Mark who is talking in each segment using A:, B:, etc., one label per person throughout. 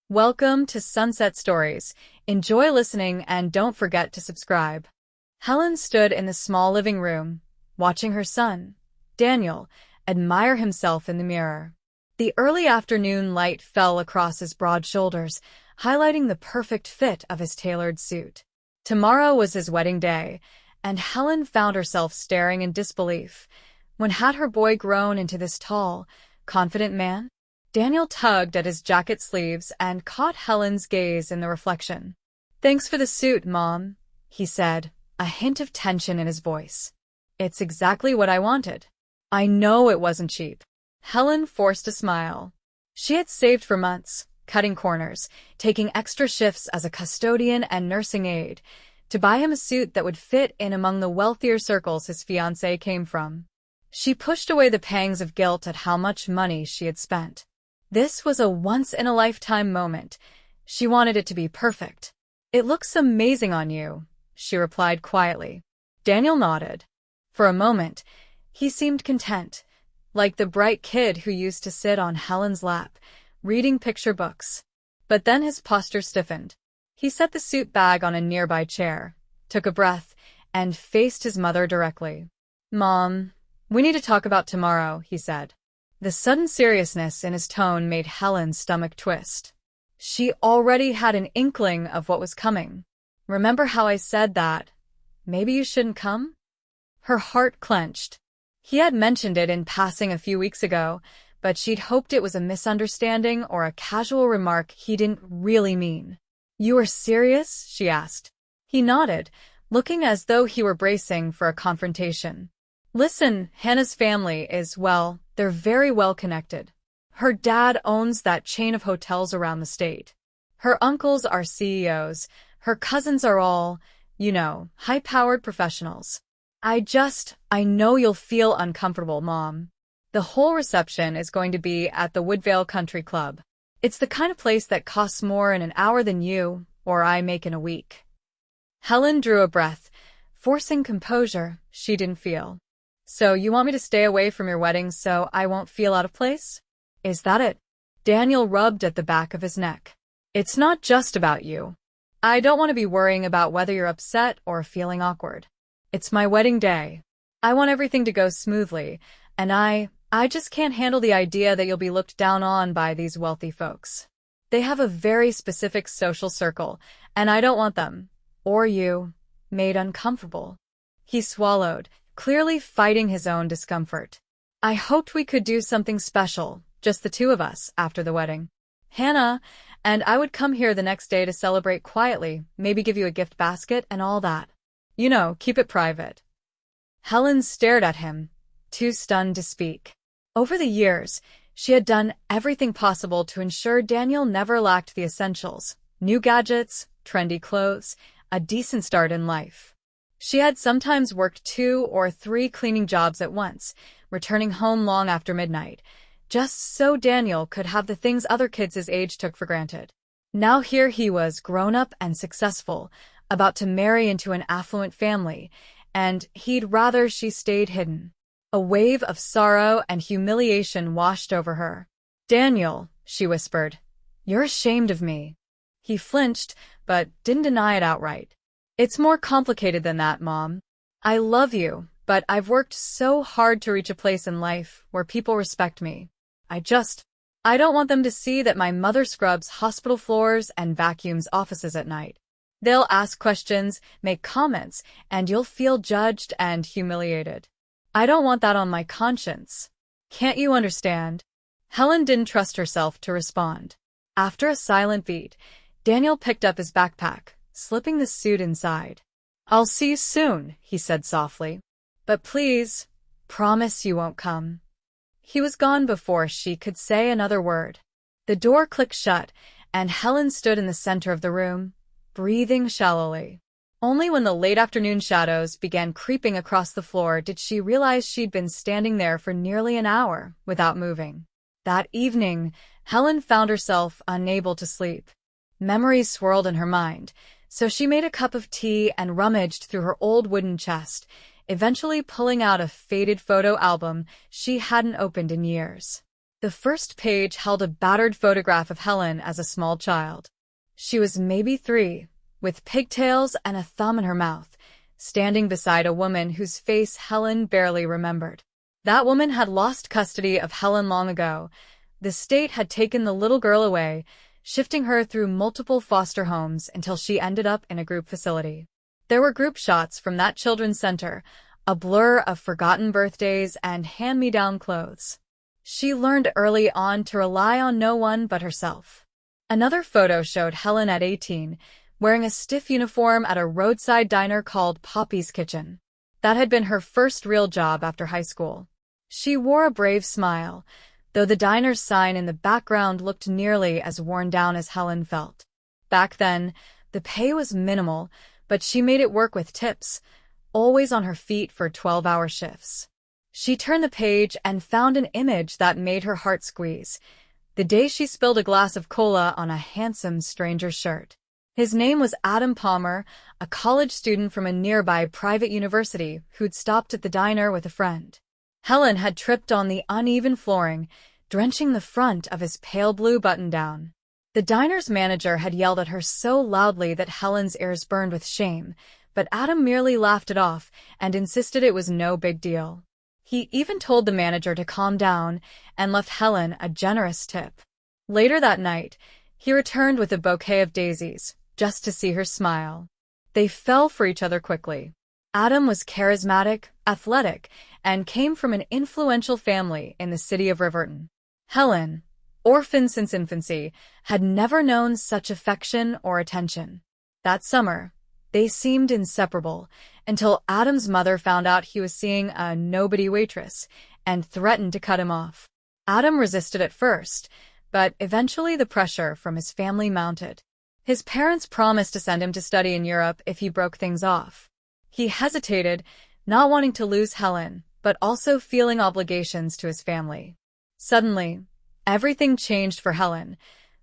A: Welcome to Sunset Stories. Enjoy listening and don't forget to subscribe. Helen stood in the small living room, watching her son, Daniel, admire himself in the mirror. The early afternoon light fell across his broad shoulders, highlighting the perfect fit of his tailored suit. Tomorrow was his wedding day, and Helen found herself staring in disbelief. When had her boy grown into this tall, confident man? Daniel tugged at his jacket sleeves and caught Helen's gaze in the reflection. "Thanks for the suit, Mom," he said, a hint of tension in his voice. "It's exactly what I wanted." "I know it wasn't cheap." Helen forced a smile. She had saved for months, cutting corners, taking extra shifts as a custodian and nursing aide, to buy him a suit that would fit in among the wealthier circles his fiancé came from. She pushed away the pangs of guilt at how much money she had spent. This was a once-in-a-lifetime moment. She wanted it to be perfect. "It looks amazing on you," she replied quietly. Daniel nodded. For a moment, he seemed content, like the bright kid who used to sit on Helen's lap, reading picture books. But then his posture stiffened. He set the suit bag on a nearby chair, took a breath, and faced his mother directly. "Mom, we need to talk about tomorrow," he said. The sudden seriousness in his tone made Helen's stomach twist. She already had an inkling of what was coming. "Remember how I said that maybe you shouldn't come?" Her heart clenched. He had mentioned it in passing a few weeks ago, but she'd hoped it was a misunderstanding or a casual remark he didn't really mean. "You are serious?" she asked. He nodded, looking as though he were bracing for a confrontation. "Listen, Hannah's family is, well, they're very well connected. Her dad owns that chain of hotels around the state. Her uncles are CEOs. Her cousins are all, high-powered professionals. I know you'll feel uncomfortable, Mom. The whole reception is going to be at the Woodvale Country Club. It's the kind of place that costs more in an hour than you or I make in a week." Helen drew a breath, forcing composure she didn't feel. "So you want me to stay away from your wedding so I won't feel out of place? Is that it?" Daniel rubbed at the back of his neck. "It's not just about you. I don't want to be worrying about whether you're upset or feeling awkward. It's my wedding day. I want everything to go smoothly, and I just can't handle the idea that you'll be looked down on by these wealthy folks. They have a very specific social circle, and I don't want them, or you, made uncomfortable." He swallowed, clearly fighting his own discomfort. "I hoped we could do something special, just the two of us, after the wedding. Hannah and I would come here the next day to celebrate quietly, maybe give you a gift basket and all that. Keep it private." Helen stared at him, too stunned to speak. Over the years, she had done everything possible to ensure Daniel never lacked the essentials: new gadgets, trendy clothes, a decent start in life. She had sometimes worked 2 or 3 cleaning jobs at once, returning home long after midnight, just so Daniel could have the things other kids his age took for granted. Now here he was, grown up and successful, about to marry into an affluent family, and he'd rather she stayed hidden. A wave of sorrow and humiliation washed over her. "Daniel," she whispered, "you're ashamed of me." He flinched, but didn't deny it outright. "It's more complicated than that, Mom. I love you, but I've worked so hard to reach a place in life where people respect me. I don't want them to see that my mother scrubs hospital floors and vacuums offices at night. They'll ask questions, make comments, and you'll feel judged and humiliated. I don't want that on my conscience. Can't you understand?" Helen didn't trust herself to respond. After a silent beat, Daniel picked up his backpack, slipping the suit inside. "I'll see you soon," he said softly. "But please, promise you won't come." He was gone before she could say another word. The door clicked shut, and Helen stood in the center of the room, breathing shallowly. Only when the late afternoon shadows began creeping across the floor did she realize she'd been standing there for nearly an hour without moving. That evening, Helen found herself unable to sleep. Memories swirled in her mind, so she made a cup of tea and rummaged through her old wooden chest, eventually pulling out a faded photo album she hadn't opened in years. The first page held a battered photograph of Helen as a small child. She was maybe 3, with pigtails and a thumb in her mouth, standing beside a woman whose face Helen barely remembered. That woman had lost custody of Helen long ago. The state had taken the little girl away, shifting her through multiple foster homes until she ended up in a group facility. There were group shots from that children's center, a blur of forgotten birthdays and hand-me-down clothes. She learned early on to rely on no one but herself. Another photo showed Helen at 18, wearing a stiff uniform at a roadside diner called Poppy's Kitchen. That had been her first real job after high school. She wore a brave smile, though the diner's sign in the background looked nearly as worn down as Helen felt. Back then, the pay was minimal, but she made it work with tips, always on her feet for 12-hour shifts. She turned the page and found an image that made her heart squeeze. The day she spilled a glass of cola on a handsome stranger's shirt. His name was Adam Palmer, a college student from a nearby private university who'd stopped at the diner with a friend. Helen had tripped on the uneven flooring, drenching the front of his pale blue button-down. The diner's manager had yelled at her so loudly that Helen's ears burned with shame, but Adam merely laughed it off and insisted it was no big deal. He even told the manager to calm down and left Helen a generous tip. Later that night, he returned with a bouquet of daisies, just to see her smile. They fell for each other quickly. Adam was charismatic, athletic, and came from an influential family in the city of Riverton. Helen, orphaned since infancy, had never known such affection or attention. That summer, they seemed inseparable, until Adam's mother found out he was seeing a nobody waitress and threatened to cut him off. Adam resisted at first, but eventually the pressure from his family mounted. His parents promised to send him to study in Europe if he broke things off. He hesitated, not wanting to lose Helen, but also feeling obligations to his family. Suddenly, everything changed for Helen.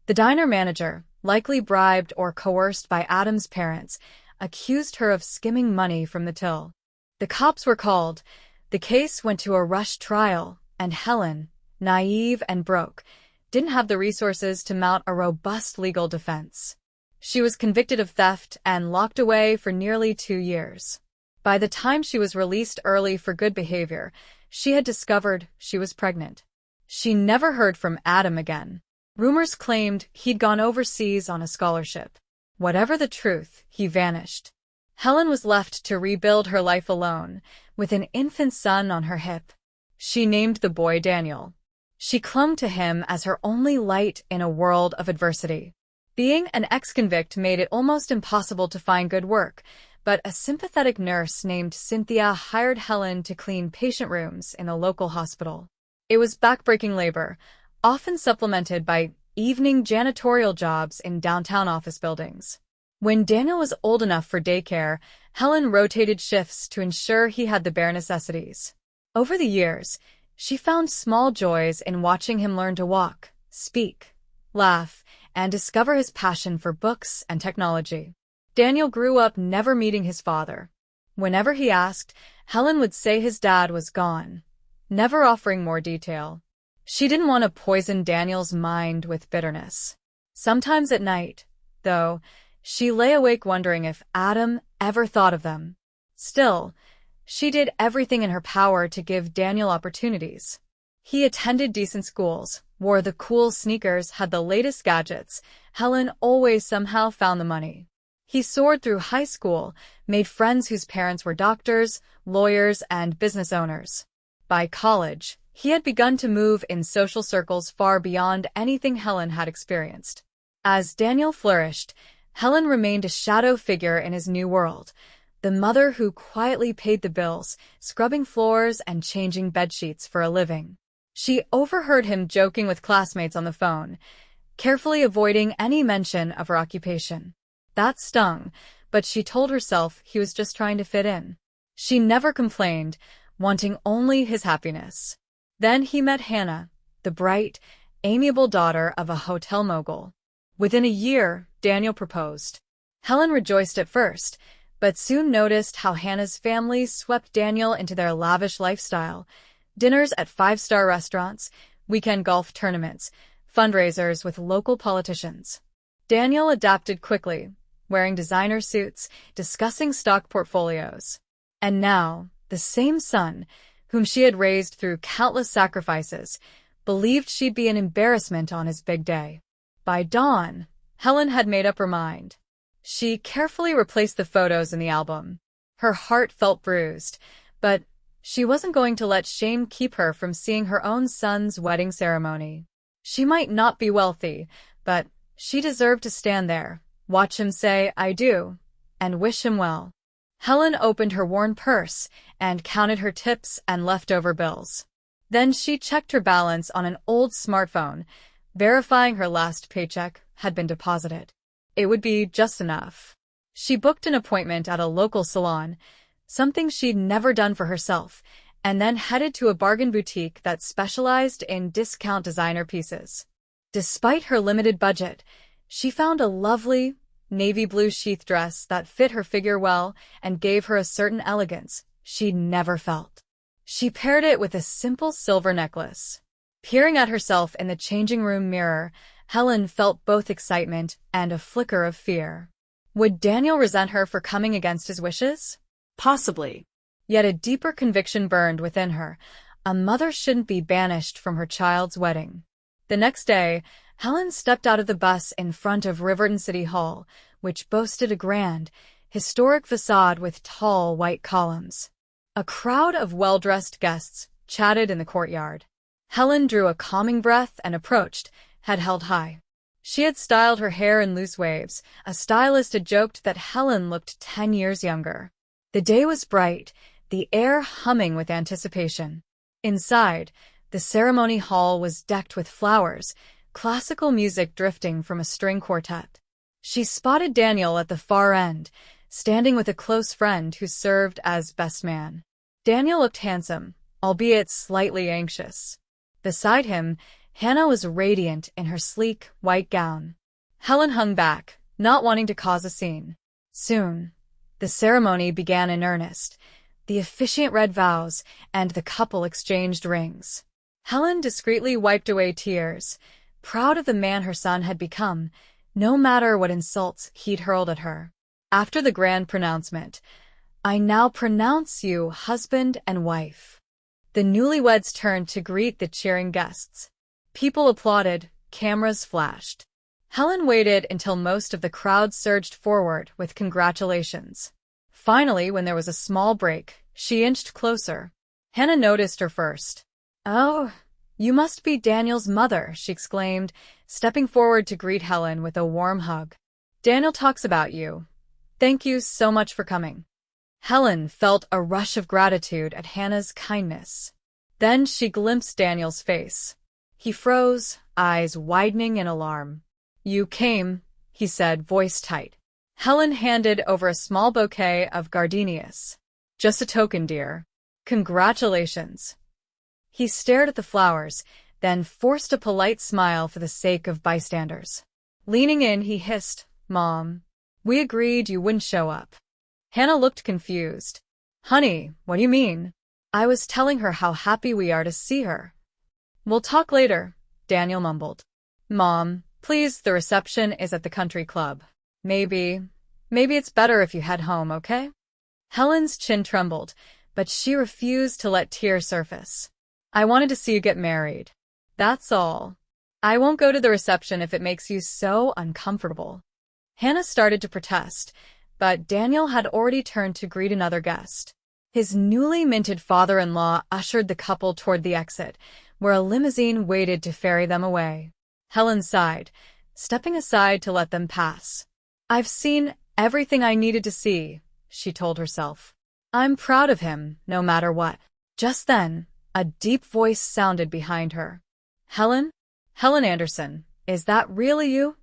A: The diner manager, likely bribed or coerced by Adam's parents, accused her of skimming money from the till. The cops were called. The case went to a rushed trial, and Helen, naive and broke, didn't have the resources to mount a robust legal defense. She was convicted of theft and locked away for nearly 2 years. By the time she was released early for good behavior, she had discovered she was pregnant. She never heard from Adam again. Rumors claimed he'd gone overseas on a scholarship. Whatever the truth, he vanished. Helen was left to rebuild her life alone, with an infant son on her hip. She named the boy Daniel. She clung to him as her only light in a world of adversity. Being an ex-convict made it almost impossible to find good work, but a sympathetic nurse named Cynthia hired Helen to clean patient rooms in a local hospital. It was backbreaking labor, often supplemented by evening janitorial jobs in downtown office buildings. When Daniel was old enough for daycare, Helen rotated shifts to ensure he had the bare necessities. Over the years, she found small joys in watching him learn to walk, speak, laugh, and discover his passion for books and technology. Daniel grew up never meeting his father. Whenever he asked, Helen would say his dad was gone, never offering more detail. She didn't want to poison Daniel's mind with bitterness. Sometimes at night, though, she lay awake wondering if Adam ever thought of them. Still, she did everything in her power to give Daniel opportunities. He attended decent schools, wore the cool sneakers, had the latest gadgets. Helen always somehow found the money. He soared through high school, made friends whose parents were doctors, lawyers, and business owners. By college, he had begun to move in social circles far beyond anything Helen had experienced. As Daniel flourished, Helen remained a shadow figure in his new world, the mother who quietly paid the bills, scrubbing floors and changing bedsheets for a living. She overheard him joking with classmates on the phone, carefully avoiding any mention of her occupation. That stung, but she told herself he was just trying to fit in. She never complained, wanting only his happiness. Then he met Hannah, the bright, amiable daughter of a hotel mogul. Within a year, Daniel proposed. Helen rejoiced at first, but soon noticed how Hannah's family swept Daniel into their lavish lifestyle. Dinners at 5-star restaurants, weekend golf tournaments, fundraisers with local politicians. Daniel adapted quickly, wearing designer suits, discussing stock portfolios. And now, the same son, whom she had raised through countless sacrifices, believed she'd be an embarrassment on his big day. By dawn, Helen had made up her mind. She carefully replaced the photos in the album. Her heart felt bruised, but she wasn't going to let shame keep her from seeing her own son's wedding ceremony. She might not be wealthy, but she deserved to stand there, watch him say, "I do," and wish him well. Helen opened her worn purse and counted her tips and leftover bills. Then she checked her balance on an old smartphone, verifying her last paycheck had been deposited. It would be just enough. She booked an appointment at a local salon, something she'd never done for herself, and then headed to a bargain boutique that specialized in discount designer pieces. Despite her limited budget, she found a lovely, navy blue sheath dress that fit her figure well and gave her a certain elegance she'd never felt. She paired it with a simple silver necklace. Peering at herself in the changing room mirror, Helen felt both excitement and a flicker of fear. Would Daniel resent her for coming against his wishes? Possibly. Yet a deeper conviction burned within her. A mother shouldn't be banished from her child's wedding. The next day, Helen stepped out of the bus in front of Riverton City Hall, which boasted a grand, historic facade with tall white columns. A crowd of well-dressed guests chatted in the courtyard. Helen drew a calming breath and approached, head held high. She had styled her hair in loose waves. A stylist had joked that Helen looked 10 years younger. The day was bright, the air humming with anticipation. Inside, the ceremony hall was decked with flowers, classical music drifting from a string quartet. She spotted Daniel at the far end, standing with a close friend who served as best man. Daniel looked handsome, albeit slightly anxious. Beside him, Hannah was radiant in her sleek, white gown. Helen hung back, not wanting to cause a scene. Soon, the ceremony began in earnest. The officiant read vows, and the couple exchanged rings. Helen discreetly wiped away tears, proud of the man her son had become, no matter what insults he'd hurled at her. After the grand pronouncement, "I now pronounce you husband and wife." The newlyweds turned to greet the cheering guests. People applauded, cameras flashed. Helen waited until most of the crowd surged forward with congratulations. Finally, when there was a small break, she inched closer. Hannah noticed her first. "Oh, you must be Daniel's mother," she exclaimed, stepping forward to greet Helen with a warm hug. "Daniel talks about you. Thank you so much for coming." Helen felt a rush of gratitude at Hannah's kindness. Then she glimpsed Daniel's face. He froze, eyes widening in alarm. "You came," he said, voice tight. Helen handed over a small bouquet of gardenias. "Just a token, dear." "Congratulations." He stared at the flowers, then forced a polite smile for the sake of bystanders. Leaning in, he hissed, "Mom, we agreed you wouldn't show up." Hannah looked confused. "Honey, what do you mean?" "I was telling her how happy we are to see her." "We'll talk later," Daniel mumbled. "Mom, please, the reception is at the country club. Maybe it's better if you head home, okay?" Helen's chin trembled, but she refused to let tears surface. "I wanted to see you get married. That's all. I won't go to the reception if it makes you so uncomfortable." Hannah started to protest, but Daniel had already turned to greet another guest. His newly minted father-in-law ushered the couple toward the exit, where a limousine waited to ferry them away. Helen sighed, stepping aside to let them pass. "I've seen everything I needed to see," she told herself. "I'm proud of him, no matter what." Just then, a deep voice sounded behind her. "Helen? Helen Anderson, is that really you?"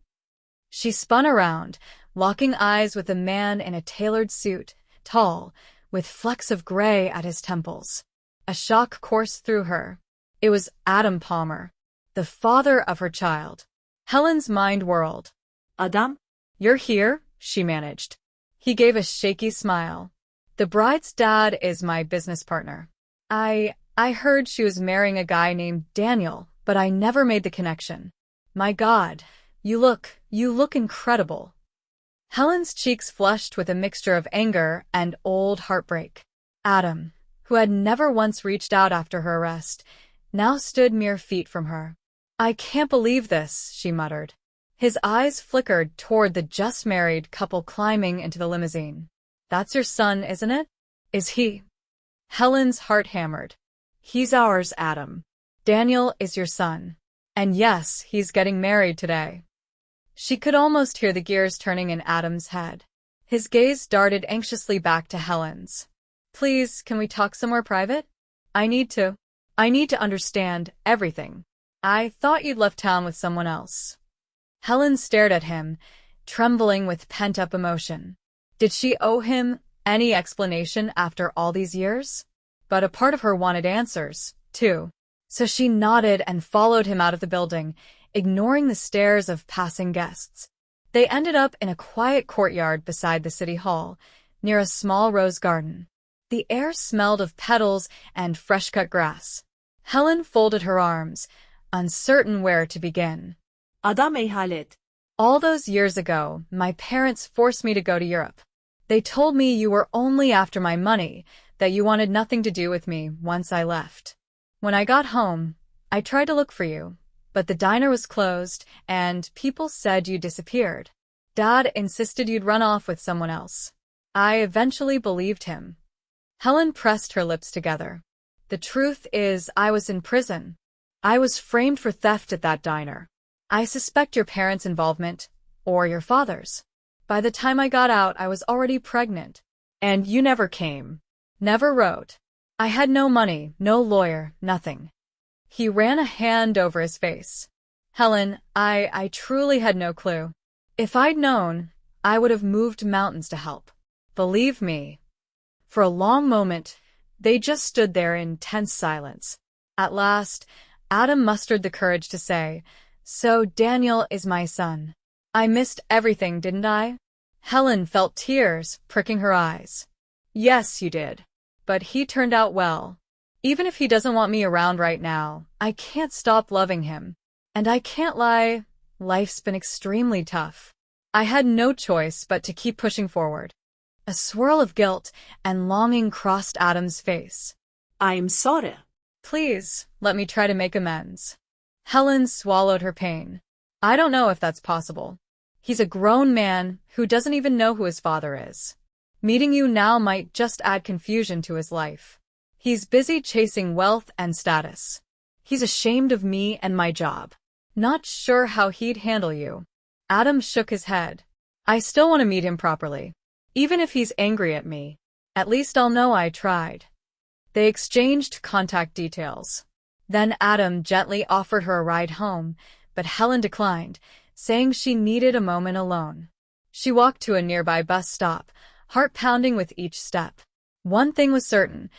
A: She spun around, locking eyes with a man in a tailored suit, tall, with flecks of gray at his temples. A shock coursed through her. It was Adam Palmer, the father of her child. Helen's mind whirled. "Adam? You're here?" she managed. He gave a shaky smile. "The bride's dad is my business partner. I heard she was marrying a guy named Daniel but I never made the connection. My God, you look incredible. Helen's cheeks flushed with a mixture of anger and old heartbreak. Adam, who had never once reached out after her arrest, now stood mere feet from her. I can't believe this, she muttered. His eyes flickered toward the just-married couple climbing into the limousine. That's your son, isn't it? Is he? Helen's heart hammered. He's ours, Adam. Daniel is your son. And yes, he's getting married today. She could almost hear the gears turning in Adam's head. His gaze darted anxiously back to Helen's. Please, can we talk somewhere private? I need to understand everything. I thought you'd left town with someone else. Helen stared at him, trembling with pent-up emotion. Did she owe him any explanation after all these years? But a part of her wanted answers, too. So she nodded and followed him out of the building, ignoring the stares of passing guests. They ended up in a quiet courtyard beside the city hall, near a small rose garden. The air smelled of petals and fresh-cut grass. Helen folded her arms, uncertain where to begin.
B: Adam eyhalet.
A: All those years ago, my parents forced me to go to Europe. They told me you were only after my money, that you wanted nothing to do with me once I left. When I got home, I tried to look for you, but the diner was closed and people said you disappeared. Dad insisted you'd run off with someone else. I eventually believed him. Helen pressed her lips together. The truth is, I was in prison. I was framed for theft at that diner. I suspect your parents' involvement, or your father's. By the time I got out, I was already pregnant. And you never came. Never wrote. I had no money, no lawyer, nothing. He ran a hand over his face. Helen, I truly had no clue. If I'd known, I would have moved mountains to help. Believe me. For a long moment, they just stood there in tense silence. At last, Adam mustered the courage to say, So Daniel is my son. I missed everything, didn't I? Helen felt tears pricking her eyes. Yes, you did. But he turned out well. Even if he doesn't want me around right now, I can't stop loving him. And I can't lie, life's been extremely tough. I had no choice but to keep pushing forward. A swirl of guilt and longing crossed Adam's face.
B: I'm sorry.
A: Please, let me try to make amends. Helen swallowed her pain. I don't know if that's possible. He's a grown man who doesn't even know who his father is. Meeting you now might just add confusion to his life. He's busy chasing wealth and status. He's ashamed of me and my job. Not sure how he'd handle you. Adam shook his head. I still want to meet him properly. Even if he's angry at me, at least I'll know I tried. They exchanged contact details. Then Adam gently offered her a ride home, but Helen declined, saying she needed a moment alone. She walked to a nearby bus stop, heart pounding with each step. One thing was certain,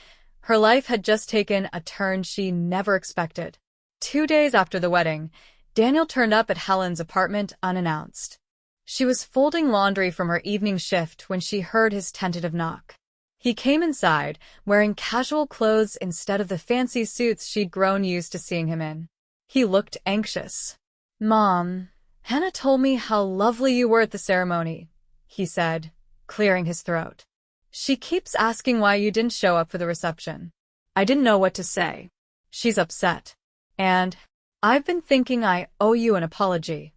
A: her life had just taken a turn she never expected. 2 days after the wedding, Daniel turned up at Helen's apartment unannounced. She was folding laundry from her evening shift when she heard his tentative knock. He came inside, wearing casual clothes instead of the fancy suits she'd grown used to seeing him in. He looked anxious. Mom, Hannah told me how lovely you were at the ceremony, he said, clearing his throat. She keeps asking why you didn't show up for the reception. I didn't know what to say. She's upset. And I've been thinking I owe you an apology.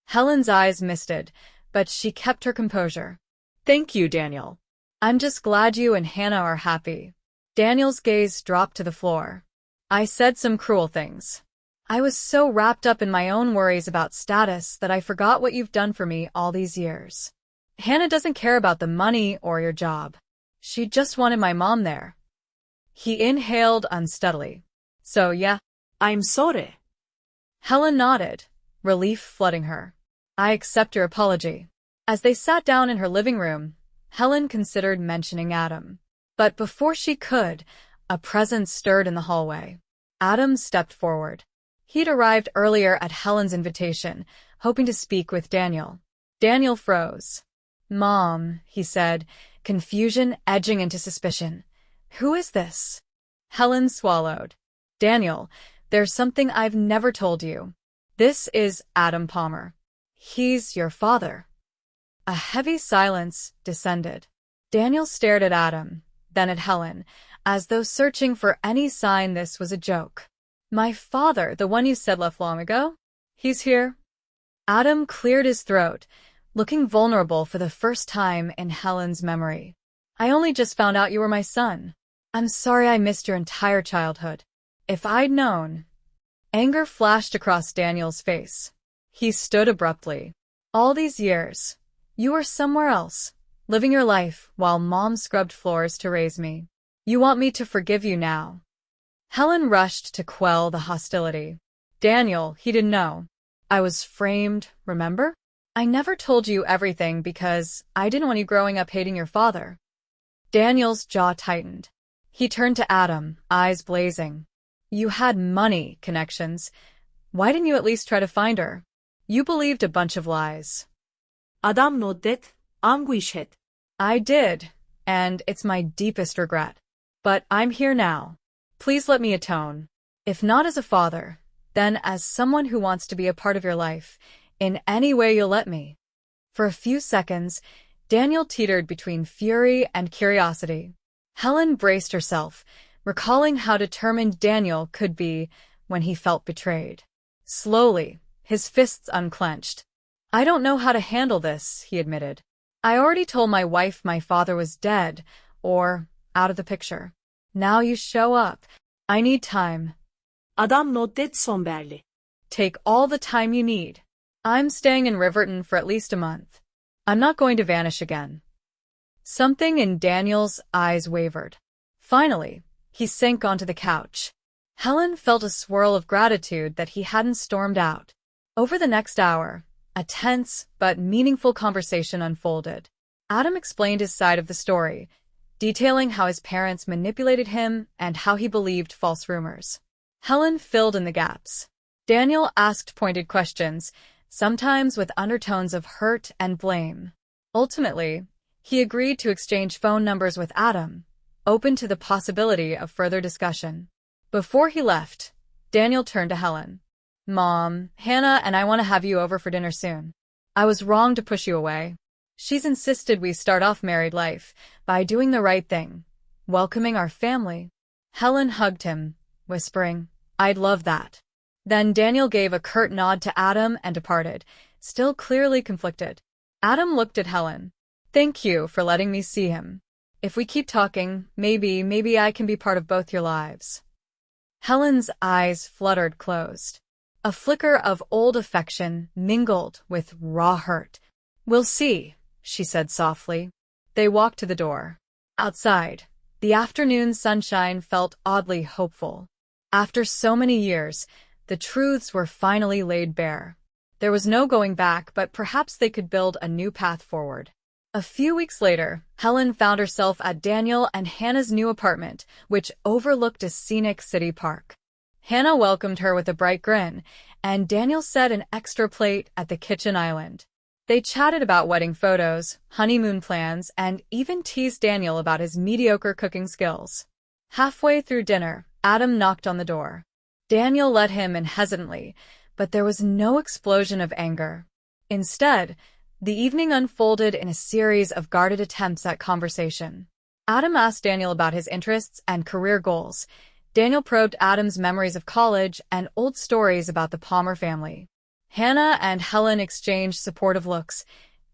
A: Helen's eyes misted, but she kept her composure. Thank you, Daniel. I'm just glad you and Hannah are happy. Daniel's gaze dropped to the floor. I said some cruel things. I was so wrapped up in my own worries about status that I forgot what you've done for me all these years. Hannah doesn't care about the money or your job. She just wanted my mom there. He inhaled unsteadily. So yeah,
B: I'm sorry.
A: Helen nodded, relief flooding her. I accept your apology. As they sat down in her living room, Helen considered mentioning Adam. But before she could, a presence stirred in the hallway. Adam stepped forward. He'd arrived earlier at Helen's invitation, hoping to speak with Daniel. Daniel froze. Mom, he said, confusion edging into suspicion. Who is this? Helen swallowed. Daniel, There's something I've never told you. This is Adam Palmer. He's your father. A heavy silence descended. Daniel stared at Adam, then at Helen, as though searching for any sign this was a joke. My father, the one you said left long ago? He's here. Adam cleared his throat, looking vulnerable for the first time in Helen's memory. I only just found out you were my son. I'm sorry I missed your entire childhood. If I'd known. Anger flashed across Daniel's face. He stood abruptly. All these years, you were somewhere else, living your life while Mom scrubbed floors to raise me. You want me to forgive you now? Helen rushed to quell the hostility. Daniel, he didn't know. I was framed, remember? I never told you everything because I didn't want you growing up hating your father. Daniel's jaw tightened. He turned to Adam, eyes blazing. You had money connections. Why didn't you at least try to find her? You believed a bunch of lies.
B: Adam noddet, anguished.
A: I did, and it's my deepest regret. But I'm here now. Please let me atone. If not as a father, then as someone who wants to be a part of your life, in any way you'll let me. For a few seconds, Daniel teetered between fury and curiosity. Helen braced herself, recalling how determined Daniel could be when he felt betrayed. Slowly, his fists unclenched. I don't know how to handle this, he admitted. I already told my wife my father was dead, or out of the picture. Now you show up. I need time.
B: Adam noddet somberli.
A: Take all the time you need. I'm staying in Riverton for at least a month. I'm not going to vanish again. Something in Daniel's eyes wavered. Finally, he sank onto the couch. Helen felt a swirl of gratitude that he hadn't stormed out. Over the next hour, a tense but meaningful conversation unfolded. Adam explained his side of the story, detailing how his parents manipulated him and how he believed false rumors. Helen filled in the gaps. Daniel asked pointed questions, sometimes with undertones of hurt and blame. Ultimately, he agreed to exchange phone numbers with Adam, open to the possibility of further discussion. Before he left, Daniel turned to Helen. Mom, Hannah and I want to have you over for dinner soon. I was wrong to push you away. She's insisted we start off married life by doing the right thing, welcoming our family. Helen hugged him, whispering, I'd love that. Then Daniel gave a curt nod to Adam and departed, still clearly conflicted. Adam looked at Helen. Thank you for letting me see him. If we keep talking, maybe I can be part of both your lives. Helen's eyes fluttered closed. A flicker of old affection mingled with raw hurt. We'll see, she said softly. They walked to the door. Outside, the afternoon sunshine felt oddly hopeful. After so many years, the truths were finally laid bare. There was no going back, but perhaps they could build a new path forward. A few weeks later, Helen found herself at Daniel and Hannah's new apartment, which overlooked a scenic city park. Hannah welcomed her with a bright grin, and Daniel set an extra plate at the kitchen island. They chatted about wedding photos, honeymoon plans, and even teased Daniel about his mediocre cooking skills. Halfway through dinner, Adam knocked on the door. Daniel let him in hesitantly, but there was no explosion of anger. Instead, the evening unfolded in a series of guarded attempts at conversation. Adam asked Daniel about his interests and career goals. Daniel probed Adam's memories of college and old stories about the Palmer family. Hannah and Helen exchanged supportive looks,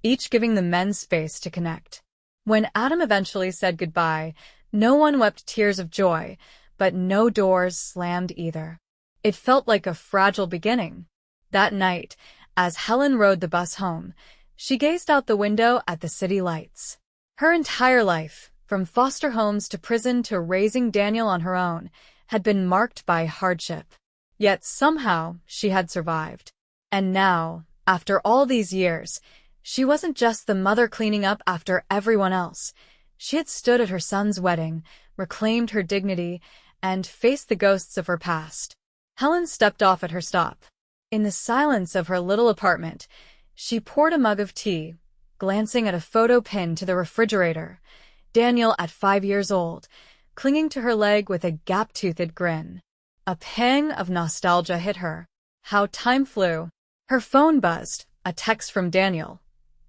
A: each giving the men space to connect. When Adam eventually said goodbye, no one wept tears of joy, but no doors slammed either. It felt like a fragile beginning. That night, as Helen rode the bus home, she gazed out the window at the city lights. Her entire life, from foster homes to prison to raising Daniel on her own, had been marked by hardship. Yet somehow she had survived. And now, after all these years, she wasn't just the mother cleaning up after everyone else. She had stood at her son's wedding, reclaimed her dignity, and faced the ghosts of her past. Helen stepped off at her stop. In the silence of her little apartment, she poured a mug of tea, glancing at a photo pinned to the refrigerator. Daniel at 5 years old, clinging to her leg with a gap-toothed grin. A pang of nostalgia hit her. How time flew. Her phone buzzed, a text from Daniel.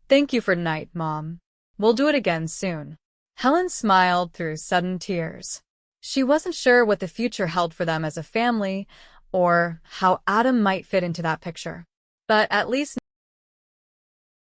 A: "Thank you for tonight, Mom. We'll do it again soon." Helen smiled through sudden tears. She wasn't sure what the future held for them as a family, or how Adam might fit into that picture. But at least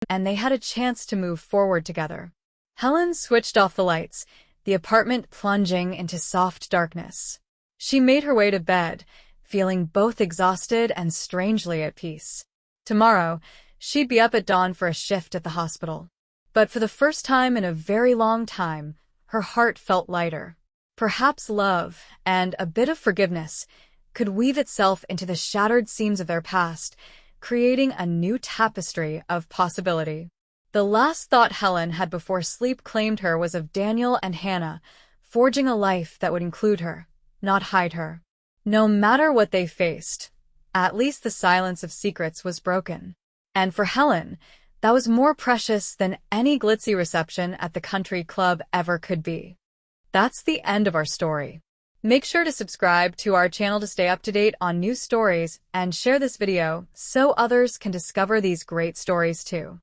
A: they had a chance to move forward together. Helen switched off the lights, the apartment plunging into soft darkness. She made her way to bed, feeling both exhausted and strangely at peace. Tomorrow, she'd be up at dawn for a shift at the hospital. But for the first time in a very long time, her heart felt lighter. Perhaps love, and a bit of forgiveness, could weave itself into the shattered seams of their past, creating a new tapestry of possibility. The last thought Helen had before sleep claimed her was of Daniel and Hannah, forging a life that would include her, not hide her. No matter what they faced, at least the silence of secrets was broken. And for Helen, that was more precious than any glitzy reception at the country club ever could be. That's the end of our story. Make sure to subscribe to our channel to stay up to date on new stories and share this video so others can discover these great stories too.